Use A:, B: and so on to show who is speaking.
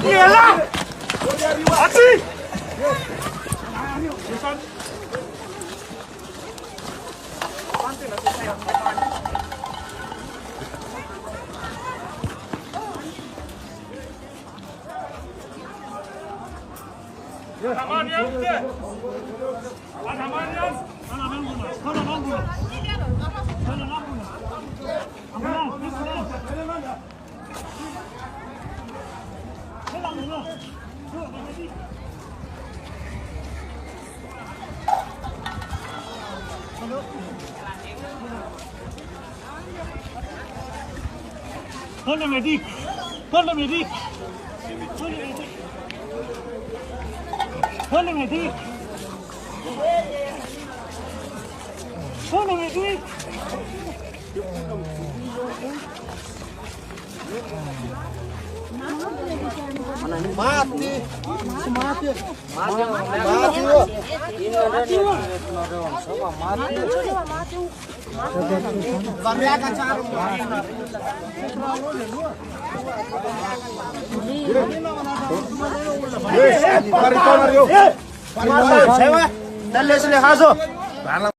A: Iyalah! Mati! Tamanyan de. Tamanyan. Sana ben bunu. Sana ben bunu. Sana ben bunu. Aman, aman. Selam bunu. Hola medik. Hola medik. Hola medik. Hola medik. Hola medik.
B: Mati. Mati. Mati.